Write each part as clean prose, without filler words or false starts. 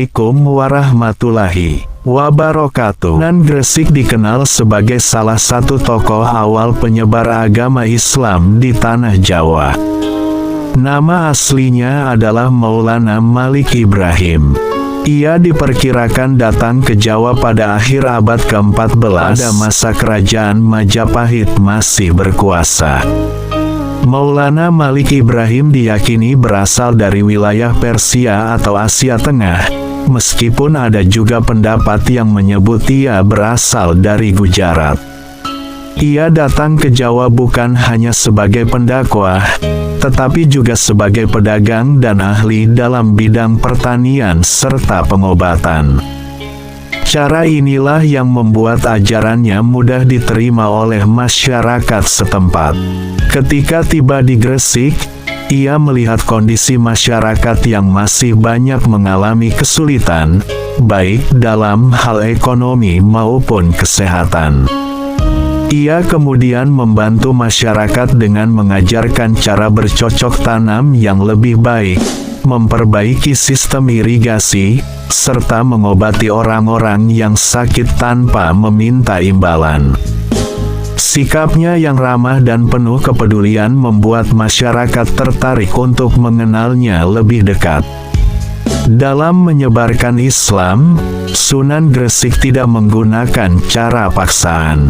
Assalamualaikum warahmatullahi wabarakatuh. Sunan Gresik dikenal sebagai salah satu tokoh awal penyebar agama Islam di tanah Jawa. Nama aslinya adalah Maulana Malik Ibrahim. Ia diperkirakan datang ke Jawa pada akhir abad ke-14 pada masa kerajaan Majapahit masih berkuasa. Maulana Malik Ibrahim diyakini berasal dari wilayah Persia atau Asia Tengah, meskipun ada juga pendapat yang menyebut ia berasal dari Gujarat. Ia datang ke Jawa bukan hanya sebagai pendakwah, tetapi juga sebagai pedagang dan ahli dalam bidang pertanian serta pengobatan. Cara inilah yang membuat ajarannya mudah diterima oleh masyarakat setempat. Ketika tiba di Gresik, ia melihat kondisi masyarakat yang masih banyak mengalami kesulitan, baik dalam hal ekonomi maupun kesehatan. Ia kemudian membantu masyarakat dengan mengajarkan cara bercocok tanam yang lebih baik, memperbaiki sistem irigasi, serta mengobati orang-orang yang sakit tanpa meminta imbalan. Sikapnya yang ramah dan penuh kepedulian membuat masyarakat tertarik untuk mengenalnya lebih dekat. Dalam menyebarkan Islam, Sunan Gresik tidak menggunakan cara paksaan.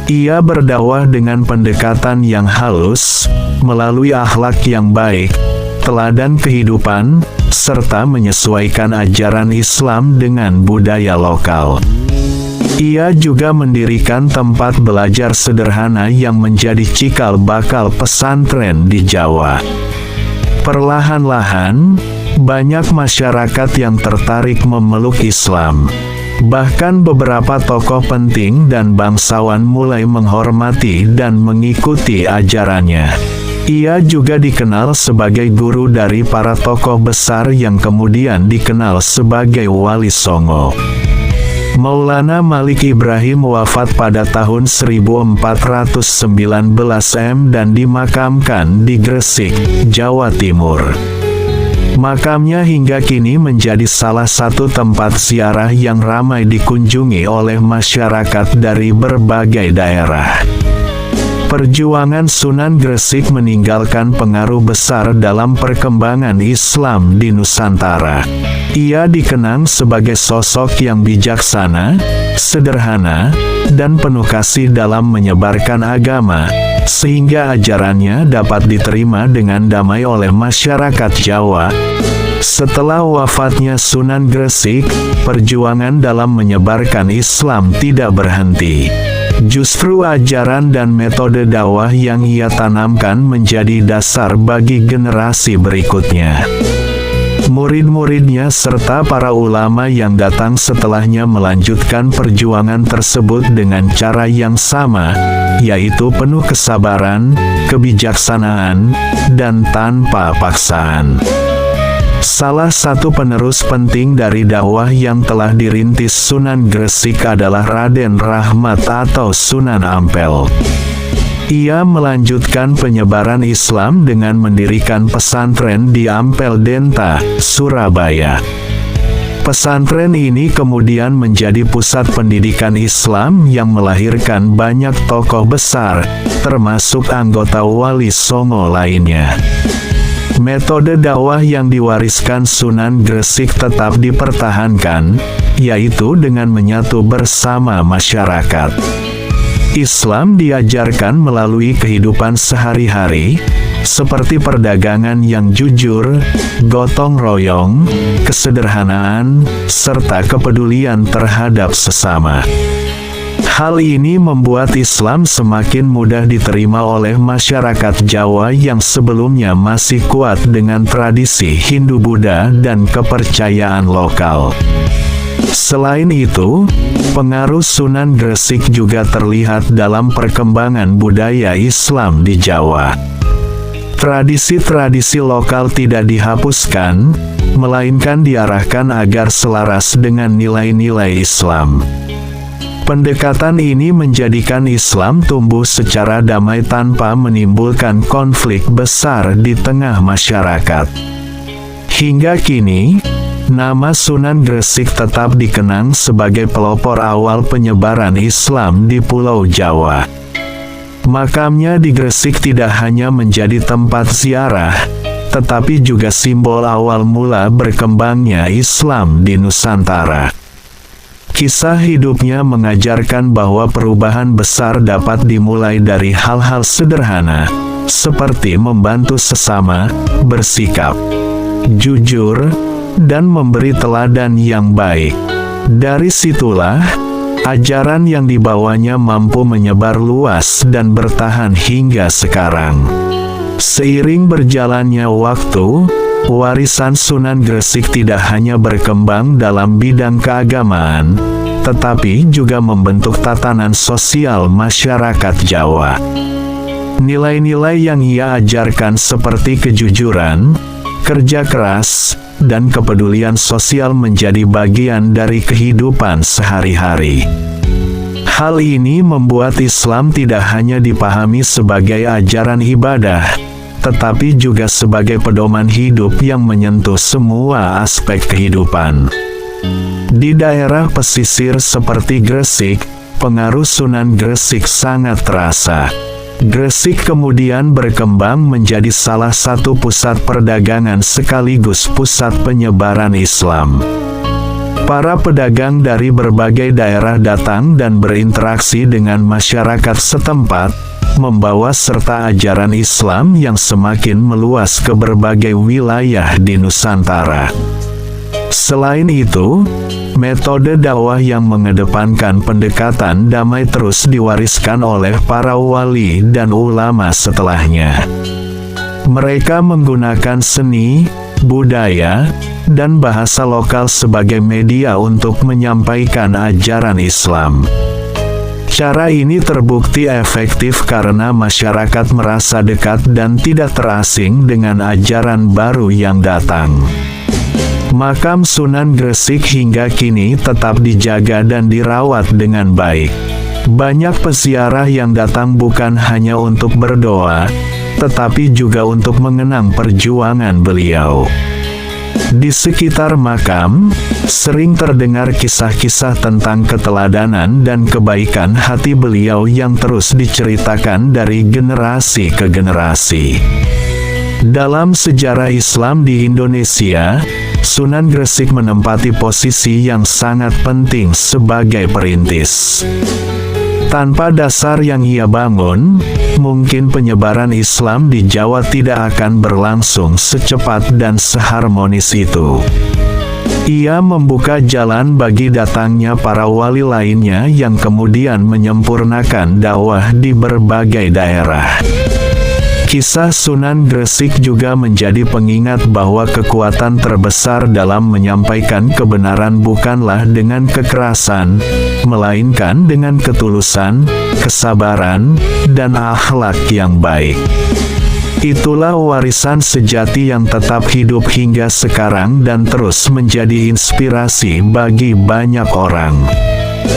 Ia berdakwah dengan pendekatan yang halus, melalui akhlak yang baik, teladan kehidupan, serta menyesuaikan ajaran Islam dengan budaya lokal. Ia juga mendirikan tempat belajar sederhana yang menjadi cikal bakal pesantren di Jawa. Perlahan-lahan, banyak masyarakat yang tertarik memeluk Islam. Bahkan beberapa tokoh penting dan bangsawan mulai menghormati dan mengikuti ajarannya. Ia juga dikenal sebagai guru dari para tokoh besar yang kemudian dikenal sebagai Wali Songo. Maulana Malik Ibrahim wafat pada tahun 1419 dan dimakamkan di Gresik, Jawa Timur. Makamnya hingga kini menjadi salah satu tempat ziarah yang ramai dikunjungi oleh masyarakat dari berbagai daerah. Perjuangan Sunan Gresik meninggalkan pengaruh besar dalam perkembangan Islam di Nusantara. Ia dikenang sebagai sosok yang bijaksana, sederhana, dan penuh kasih dalam menyebarkan agama, sehingga ajarannya dapat diterima dengan damai oleh masyarakat Jawa. Setelah wafatnya Sunan Gresik, perjuangan dalam menyebarkan Islam tidak berhenti. Justru ajaran dan metode dakwah yang ia tanamkan menjadi dasar bagi generasi berikutnya. Murid-muridnya serta para ulama yang datang setelahnya melanjutkan perjuangan tersebut dengan cara yang sama, yaitu penuh kesabaran, kebijaksanaan, dan tanpa paksaan. Salah satu penerus penting dari dakwah yang telah dirintis Sunan Gresik adalah Raden Rahmat atau Sunan Ampel. Ia melanjutkan penyebaran Islam dengan mendirikan pesantren di Ampel Denta, Surabaya. Pesantren ini kemudian menjadi pusat pendidikan Islam yang melahirkan banyak tokoh besar, termasuk anggota Wali Songo lainnya. Metode dakwah yang diwariskan Sunan Gresik tetap dipertahankan, yaitu dengan menyatu bersama masyarakat. Islam diajarkan melalui kehidupan sehari-hari, seperti perdagangan yang jujur, gotong royong, kesederhanaan, serta kepedulian terhadap sesama. Hal ini membuat Islam semakin mudah diterima oleh masyarakat Jawa yang sebelumnya masih kuat dengan tradisi Hindu-Buddha dan kepercayaan lokal. Selain itu, pengaruh Sunan Gresik juga terlihat dalam perkembangan budaya Islam di Jawa. Tradisi-tradisi lokal tidak dihapuskan, melainkan diarahkan agar selaras dengan nilai-nilai Islam. Pendekatan ini menjadikan Islam tumbuh secara damai tanpa menimbulkan konflik besar di tengah masyarakat. Hingga kini, nama Sunan Gresik tetap dikenang sebagai pelopor awal penyebaran Islam di Pulau Jawa. Makamnya di Gresik tidak hanya menjadi tempat ziarah, tetapi juga simbol awal mula berkembangnya Islam di Nusantara. Kisah hidupnya mengajarkan bahwa perubahan besar dapat dimulai dari hal-hal sederhana, seperti membantu sesama, bersikap jujur, dan memberi teladan yang baik. Dari situlah, ajaran yang dibawanya mampu menyebar luas dan bertahan hingga sekarang. Seiring berjalannya waktu, warisan Sunan Gresik tidak hanya berkembang dalam bidang keagamaan, tetapi juga membentuk tatanan sosial masyarakat Jawa. Nilai-nilai yang ia ajarkan seperti kejujuran, kerja keras, dan kepedulian sosial menjadi bagian dari kehidupan sehari-hari. Hal ini membuat Islam tidak hanya dipahami sebagai ajaran ibadah, tetapi juga sebagai pedoman hidup yang menyentuh semua aspek kehidupan. Di daerah pesisir seperti Gresik, pengaruh Sunan Gresik sangat terasa. Gresik kemudian berkembang menjadi salah satu pusat perdagangan sekaligus pusat penyebaran Islam. Para pedagang dari berbagai daerah datang dan berinteraksi dengan masyarakat setempat, membawa serta ajaran Islam yang semakin meluas ke berbagai wilayah di Nusantara. Selain itu, metode dakwah yang mengedepankan pendekatan damai terus diwariskan oleh para wali dan ulama setelahnya. Mereka menggunakan seni, budaya, dan bahasa lokal sebagai media untuk menyampaikan ajaran Islam. Cara ini terbukti efektif karena masyarakat merasa dekat dan tidak terasing dengan ajaran baru yang datang. Makam Sunan Gresik hingga kini tetap dijaga dan dirawat dengan baik. Banyak peziarah yang datang bukan hanya untuk berdoa, tetapi juga untuk mengenang perjuangan beliau. Di sekitar makam, sering terdengar kisah-kisah tentang keteladanan dan kebaikan hati beliau yang terus diceritakan dari generasi ke generasi. Dalam sejarah Islam di Indonesia, Sunan Gresik menempati posisi yang sangat penting sebagai perintis. Tanpa dasar yang ia bangun, mungkin penyebaran Islam di Jawa tidak akan berlangsung secepat dan seharmonis itu. Ia membuka jalan bagi datangnya para wali lainnya yang kemudian menyempurnakan dakwah di berbagai daerah. Kisah Sunan Gresik juga menjadi pengingat bahwa kekuatan terbesar dalam menyampaikan kebenaran bukanlah dengan kekerasan, melainkan dengan ketulusan, kesabaran, dan akhlak yang baik. Itulah warisan sejati yang tetap hidup hingga sekarang dan terus menjadi inspirasi bagi banyak orang.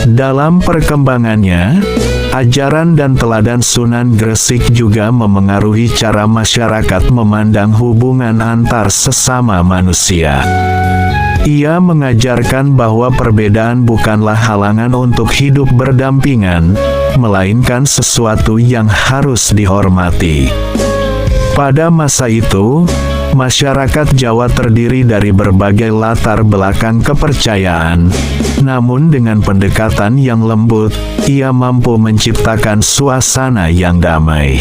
Dalam perkembangannya, ajaran dan teladan Sunan Gresik juga memengaruhi cara masyarakat memandang hubungan antar sesama manusia. Ia mengajarkan bahwa perbedaan bukanlah halangan untuk hidup berdampingan, melainkan sesuatu yang harus dihormati. Pada masa itu, masyarakat Jawa terdiri dari berbagai latar belakang kepercayaan, namun dengan pendekatan yang lembut, ia mampu menciptakan suasana yang damai.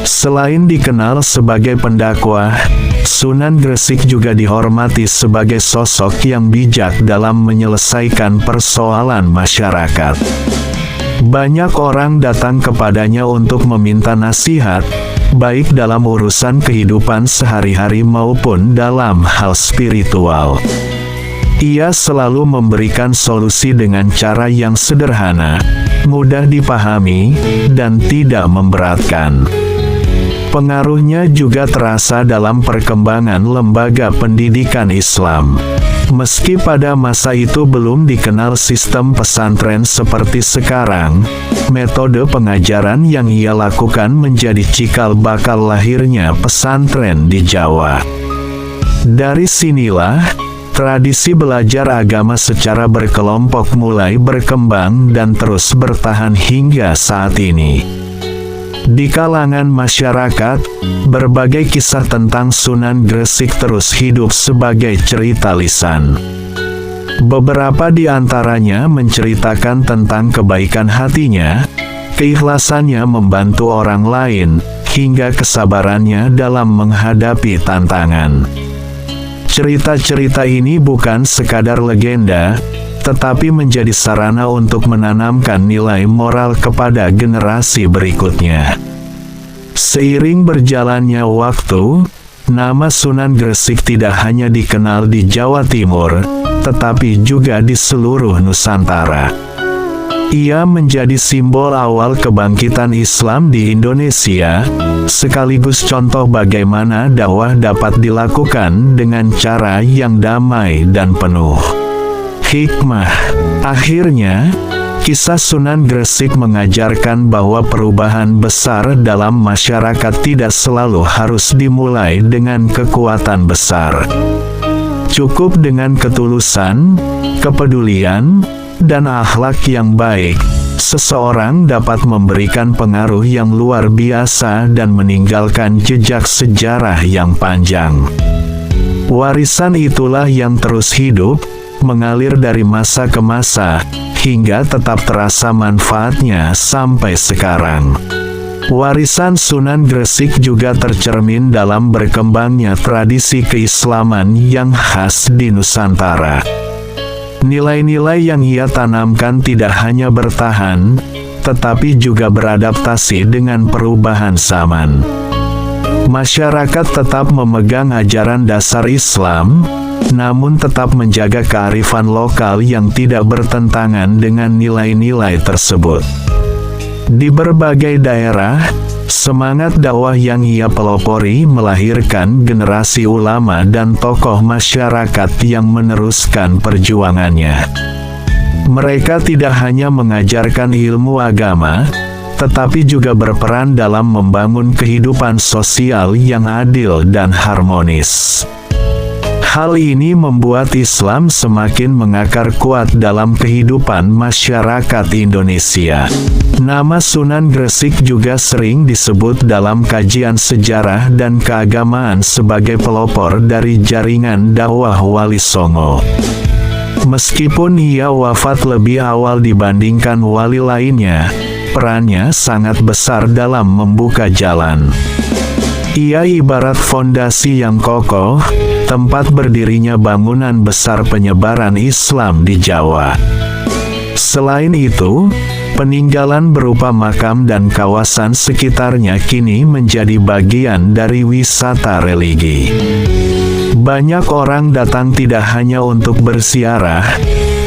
Selain dikenal sebagai pendakwah, Sunan Gresik juga dihormati sebagai sosok yang bijak dalam menyelesaikan persoalan masyarakat. Banyak orang datang kepadanya untuk meminta nasihat, baik dalam urusan kehidupan sehari-hari maupun dalam hal spiritual. Ia selalu memberikan solusi dengan cara yang sederhana, mudah dipahami, dan tidak memberatkan. Pengaruhnya juga terasa dalam perkembangan lembaga pendidikan Islam. Meski pada masa itu belum dikenal sistem pesantren seperti sekarang, metode pengajaran yang ia lakukan menjadi cikal bakal lahirnya pesantren di Jawa. Dari sinilah, tradisi belajar agama secara berkelompok mulai berkembang dan terus bertahan hingga saat ini. Di kalangan masyarakat, berbagai kisah tentang Sunan Gresik terus hidup sebagai cerita lisan. Beberapa di antaranya menceritakan tentang kebaikan hatinya, keikhlasannya membantu orang lain, hingga kesabarannya dalam menghadapi tantangan. Cerita-cerita ini bukan sekadar legenda, tetapi menjadi sarana untuk menanamkan nilai moral kepada generasi berikutnya. Seiring berjalannya waktu, nama Sunan Gresik tidak hanya dikenal di Jawa Timur, tetapi juga di seluruh Nusantara. Ia menjadi simbol awal kebangkitan Islam di Indonesia, sekaligus contoh bagaimana dakwah dapat dilakukan dengan cara yang damai dan penuh hikmah. Akhirnya, kisah Sunan Gresik mengajarkan bahwa perubahan besar dalam masyarakat tidak selalu harus dimulai dengan kekuatan besar. Cukup dengan ketulusan, kepedulian, dan akhlak yang baik, seseorang dapat memberikan pengaruh yang luar biasa dan meninggalkan jejak sejarah yang panjang. Warisan itulah yang terus hidup, mengalir dari masa ke masa, hingga tetap terasa manfaatnya sampai sekarang. Warisan Sunan Gresik juga tercermin dalam berkembangnya tradisi keislaman yang khas di Nusantara. Nilai-nilai yang ia tanamkan tidak hanya bertahan, tetapi juga beradaptasi dengan perubahan zaman. Masyarakat tetap memegang ajaran dasar Islam, namun tetap menjaga kearifan lokal yang tidak bertentangan dengan nilai-nilai tersebut. Di berbagai daerah, semangat dakwah yang ia pelopori melahirkan generasi ulama dan tokoh masyarakat yang meneruskan perjuangannya. Mereka tidak hanya mengajarkan ilmu agama, tetapi juga berperan dalam membangun kehidupan sosial yang adil dan harmonis. Hal ini membuat Islam semakin mengakar kuat dalam kehidupan masyarakat Indonesia. Nama Sunan Gresik juga sering disebut dalam kajian sejarah dan keagamaan sebagai pelopor dari jaringan dakwah Wali Songo. Meskipun ia wafat lebih awal dibandingkan wali lainnya, perannya sangat besar dalam membuka jalan. Ia ibarat fondasi yang kokoh, tempat berdirinya bangunan besar penyebaran Islam di Jawa. Selain itu, peninggalan berupa makam dan kawasan sekitarnya kini menjadi bagian dari wisata religi. Banyak orang datang tidak hanya untuk berziarah,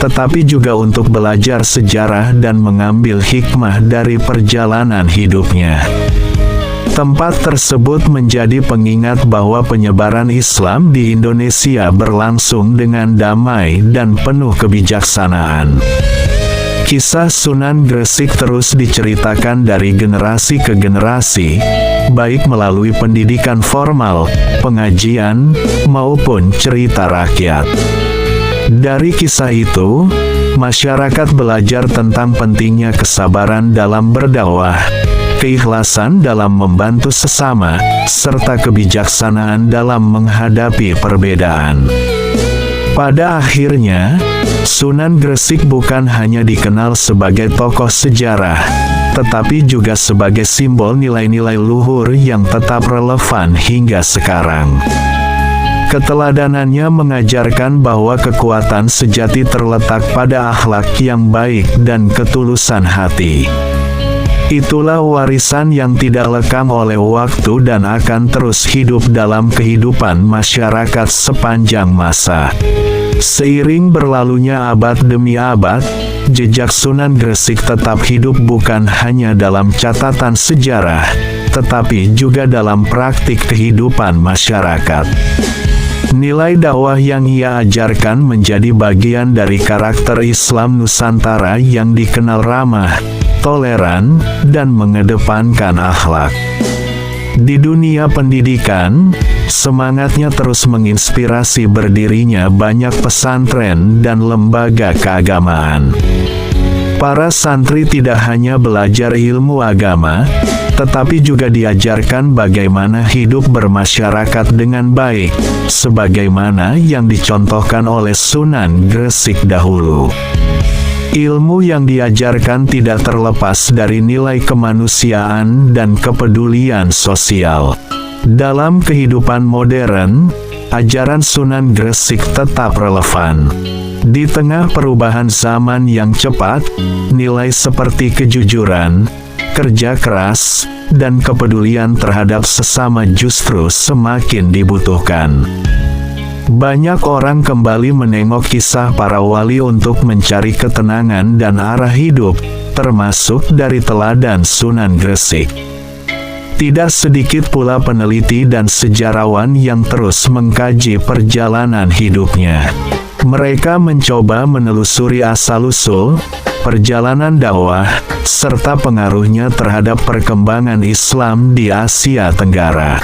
tetapi juga untuk belajar sejarah dan mengambil hikmah dari perjalanan hidupnya. Tempat tersebut menjadi pengingat bahwa penyebaran Islam di Indonesia berlangsung dengan damai dan penuh kebijaksanaan. Kisah Sunan Gresik terus diceritakan dari generasi ke generasi, baik melalui pendidikan formal, pengajian, maupun cerita rakyat. Dari kisah itu, masyarakat belajar tentang pentingnya kesabaran dalam berdakwah, keikhlasan dalam membantu sesama, serta kebijaksanaan dalam menghadapi perbedaan. Pada akhirnya, Sunan Gresik bukan hanya dikenal sebagai tokoh sejarah, tetapi juga sebagai simbol nilai-nilai luhur yang tetap relevan hingga sekarang. Keteladanannya mengajarkan bahwa kekuatan sejati terletak pada akhlak yang baik dan ketulusan hati. Itulah warisan yang tidak lekang oleh waktu dan akan terus hidup dalam kehidupan masyarakat sepanjang masa. Seiring berlalunya abad demi abad, jejak Sunan Gresik tetap hidup bukan hanya dalam catatan sejarah, tetapi juga dalam praktik kehidupan masyarakat. Nilai dakwah yang ia ajarkan menjadi bagian dari karakter Islam Nusantara yang dikenal ramah, toleran, dan mengedepankan akhlak. Di dunia pendidikan, Semangatnya terus menginspirasi berdirinya banyak pesantren dan lembaga keagamaan. Para santri tidak hanya belajar ilmu agama, tetapi juga diajarkan bagaimana hidup bermasyarakat dengan baik, sebagaimana yang dicontohkan oleh Sunan Gresik dahulu. Ilmu yang diajarkan tidak terlepas dari nilai kemanusiaan dan kepedulian sosial. Dalam kehidupan modern, ajaran Sunan Gresik tetap relevan. Di tengah perubahan zaman yang cepat, nilai seperti kejujuran, kerja keras, dan kepedulian terhadap sesama justru semakin dibutuhkan. Banyak orang kembali menengok kisah para wali untuk mencari ketenangan dan arah hidup, termasuk dari teladan Sunan Gresik. Tidak sedikit pula peneliti dan sejarawan yang terus mengkaji perjalanan hidupnya. Mereka mencoba menelusuri asal-usul, perjalanan dakwah, serta pengaruhnya terhadap perkembangan Islam di Asia Tenggara.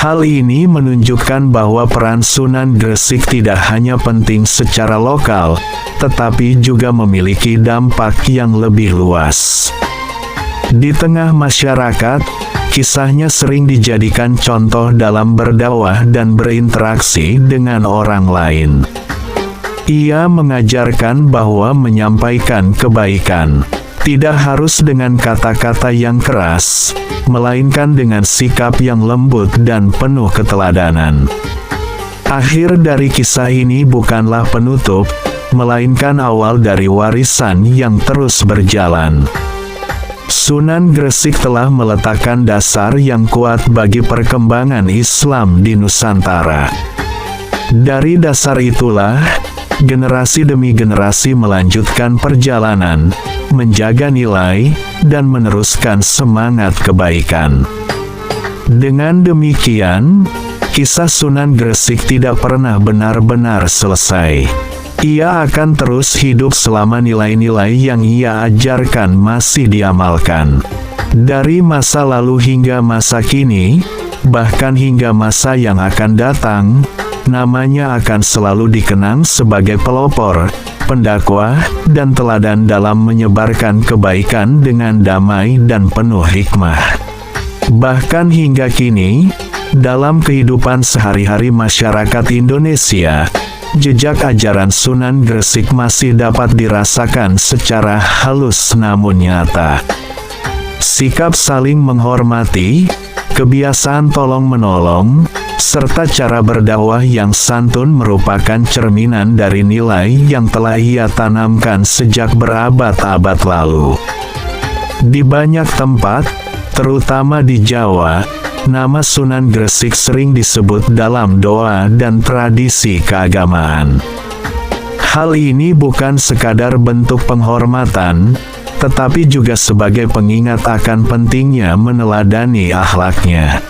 Hal ini menunjukkan bahwa peran Sunan Gresik tidak hanya penting secara lokal, tetapi juga memiliki dampak yang lebih luas. Di tengah masyarakat, kisahnya sering dijadikan contoh dalam berdakwah dan berinteraksi dengan orang lain. Ia mengajarkan bahwa menyampaikan kebaikan tidak harus dengan kata-kata yang keras, melainkan dengan sikap yang lembut dan penuh keteladanan. Akhir dari kisah ini bukanlah penutup, melainkan awal dari warisan yang terus berjalan. Sunan Gresik telah meletakkan dasar yang kuat bagi perkembangan Islam di Nusantara. Dari dasar itulah, generasi demi generasi melanjutkan perjalanan, menjaga nilai, dan meneruskan semangat kebaikan. Dengan demikian, kisah Sunan Gresik tidak pernah benar-benar selesai. Ia akan terus hidup selama nilai-nilai yang ia ajarkan masih diamalkan. Dari masa lalu hingga masa kini, bahkan hingga masa yang akan datang, namanya akan selalu dikenang sebagai pelopor, pendakwah, dan teladan dalam menyebarkan kebaikan dengan damai dan penuh hikmah. Bahkan hingga kini, dalam kehidupan sehari-hari masyarakat Indonesia, jejak ajaran Sunan Gresik masih dapat dirasakan secara halus namun nyata. Sikap saling menghormati, kebiasaan tolong-menolong, serta cara berdakwah yang santun merupakan cerminan dari nilai yang telah ia tanamkan sejak berabad-abad lalu. Di banyak tempat, terutama di Jawa, nama Sunan Gresik sering disebut dalam doa dan tradisi keagamaan. Hal ini bukan sekadar bentuk penghormatan, tetapi juga sebagai pengingat akan pentingnya meneladani akhlaknya.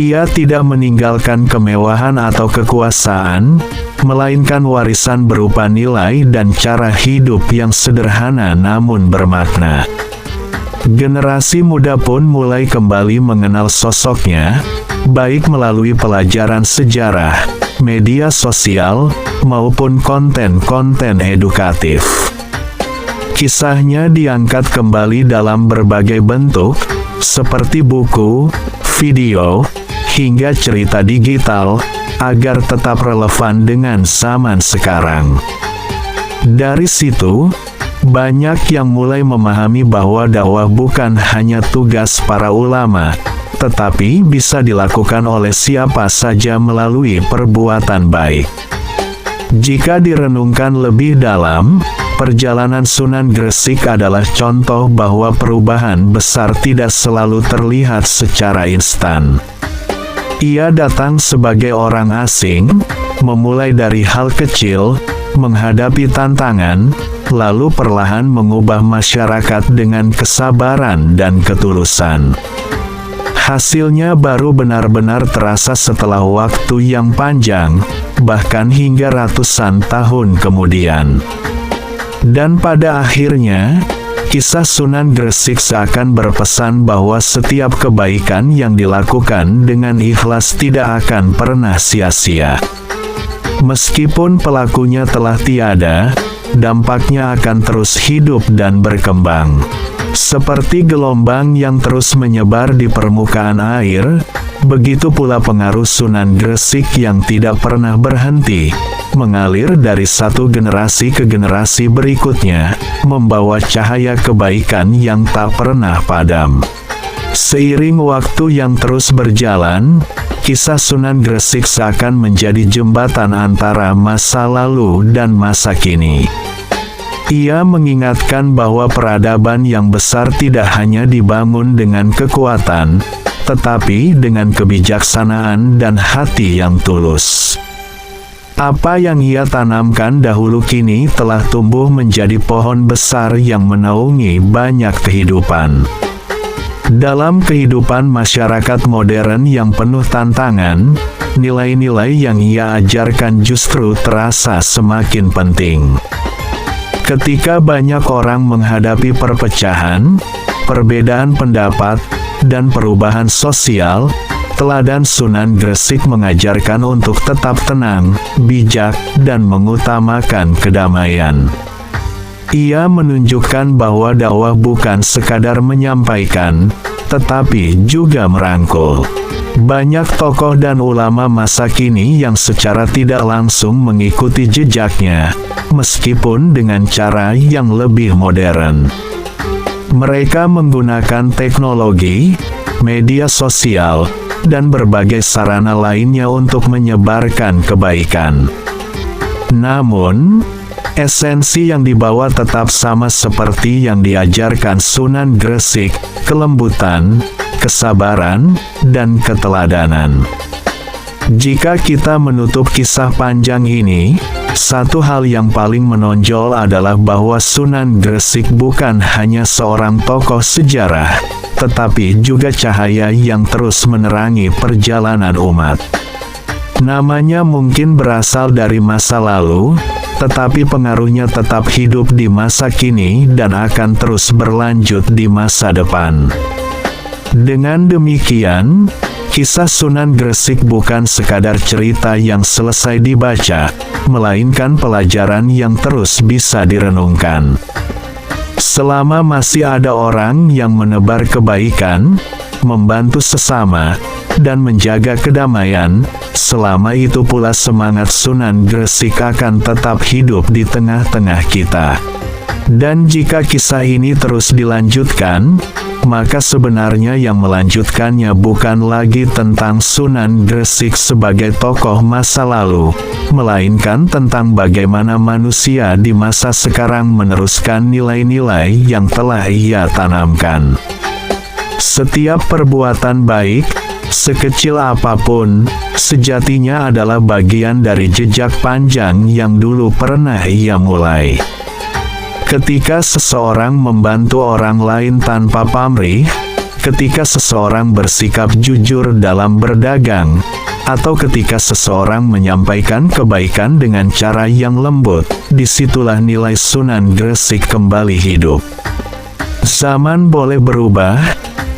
Ia tidak meninggalkan kemewahan atau kekuasaan, melainkan warisan berupa nilai dan cara hidup yang sederhana namun bermakna. Generasi muda pun mulai kembali mengenal sosoknya, baik melalui pelajaran sejarah, media sosial, maupun konten-konten edukatif. Kisahnya diangkat kembali dalam berbagai bentuk, seperti buku, video, hingga cerita digital, agar tetap relevan dengan zaman sekarang. Dari situ, banyak yang mulai memahami bahwa dakwah bukan hanya tugas para ulama, tetapi bisa dilakukan oleh siapa saja melalui perbuatan baik. Jika direnungkan lebih dalam, perjalanan Sunan Gresik adalah contoh bahwa perubahan besar tidak selalu terlihat secara instan. Ia datang sebagai orang asing, memulai dari hal kecil, menghadapi tantangan, lalu perlahan mengubah masyarakat dengan kesabaran dan ketulusan. Hasilnya baru benar-benar terasa setelah waktu yang panjang, bahkan hingga ratusan tahun kemudian. Dan pada akhirnya, Kisah Sunan Gresik seakan berpesan bahwa setiap kebaikan yang dilakukan dengan ikhlas tidak akan pernah sia-sia. Meskipun pelakunya telah tiada, dampaknya akan terus hidup dan berkembang. Seperti gelombang yang terus menyebar di permukaan air, begitu pula pengaruh Sunan Gresik yang tidak pernah berhenti, mengalir dari satu generasi ke generasi berikutnya, membawa cahaya kebaikan yang tak pernah padam. Seiring waktu yang terus berjalan, kisah Sunan Gresik seakan menjadi jembatan antara masa lalu dan masa kini. Ia mengingatkan bahwa peradaban yang besar tidak hanya dibangun dengan kekuatan, tetapi dengan kebijaksanaan dan hati yang tulus. Apa yang ia tanamkan dahulu kini telah tumbuh menjadi pohon besar yang menaungi banyak kehidupan. Dalam kehidupan masyarakat modern yang penuh tantangan, nilai-nilai yang ia ajarkan justru terasa semakin penting. Ketika banyak orang menghadapi perpecahan, perbedaan pendapat, dan perubahan sosial, teladan Sunan Gresik mengajarkan untuk tetap tenang, bijak, dan mengutamakan kedamaian. Ia menunjukkan bahwa dakwah bukan sekadar menyampaikan, tetapi juga merangkul. Banyak tokoh dan ulama masa kini yang secara tidak langsung mengikuti jejaknya, meskipun dengan cara yang lebih modern. Mereka menggunakan teknologi, media sosial, dan berbagai sarana lainnya untuk menyebarkan kebaikan. Namun, esensi yang dibawa tetap sama seperti yang diajarkan Sunan Gresik: kelembutan, kesabaran, dan keteladanan. Jika kita menutup kisah panjang ini, satu hal yang paling menonjol adalah bahwa Sunan Gresik bukan hanya seorang tokoh sejarah, tetapi juga cahaya yang terus menerangi perjalanan umat. Namanya mungkin berasal dari masa lalu, tetapi pengaruhnya tetap hidup di masa kini dan akan terus berlanjut di masa depan. Dengan demikian, kisah Sunan Gresik bukan sekadar cerita yang selesai dibaca, melainkan pelajaran yang terus bisa direnungkan. Selama masih ada orang yang menebar kebaikan, membantu sesama, dan menjaga kedamaian, selama itu pula semangat Sunan Gresik akan tetap hidup di tengah-tengah kita. Dan jika kisah ini terus dilanjutkan, maka sebenarnya yang melanjutkannya bukan lagi tentang Sunan Gresik sebagai tokoh masa lalu, melainkan tentang bagaimana manusia di masa sekarang meneruskan nilai-nilai yang telah ia tanamkan. Setiap perbuatan baik, sekecil apapun, sejatinya adalah bagian dari jejak panjang yang dulu pernah ia mulai. Ketika seseorang membantu orang lain tanpa pamrih, ketika seseorang bersikap jujur dalam berdagang, atau ketika seseorang menyampaikan kebaikan dengan cara yang lembut, disitulah nilai Sunan Gresik kembali hidup. Zaman boleh berubah,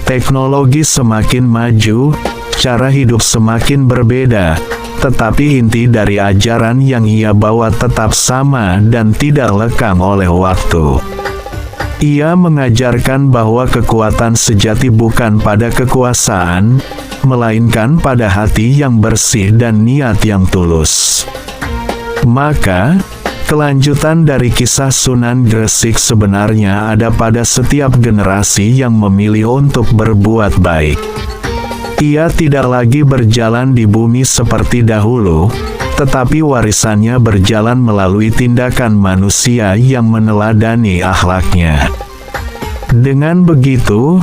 teknologi semakin maju, cara hidup semakin berbeda, tetapi inti dari ajaran yang ia bawa tetap sama dan tidak lekang oleh waktu. Ia mengajarkan bahwa kekuatan sejati bukan pada kekuasaan, melainkan pada hati yang bersih dan niat yang tulus. Maka, kelanjutan dari kisah Sunan Gresik sebenarnya ada pada setiap generasi yang memilih untuk berbuat baik. Ia tidak lagi berjalan di bumi seperti dahulu, tetapi warisannya berjalan melalui tindakan manusia yang meneladani akhlaknya. Dengan begitu,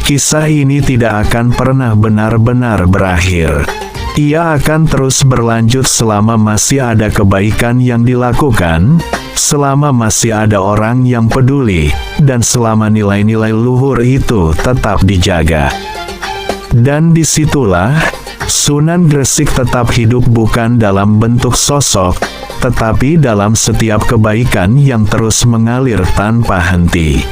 kisah ini tidak akan pernah benar-benar berakhir. Ia akan terus berlanjut selama masih ada kebaikan yang dilakukan, selama masih ada orang yang peduli, dan selama nilai-nilai luhur itu tetap dijaga. Dan disitulah, Sunan Gresik tetap hidup bukan dalam bentuk sosok, tetapi dalam setiap kebaikan yang terus mengalir tanpa henti.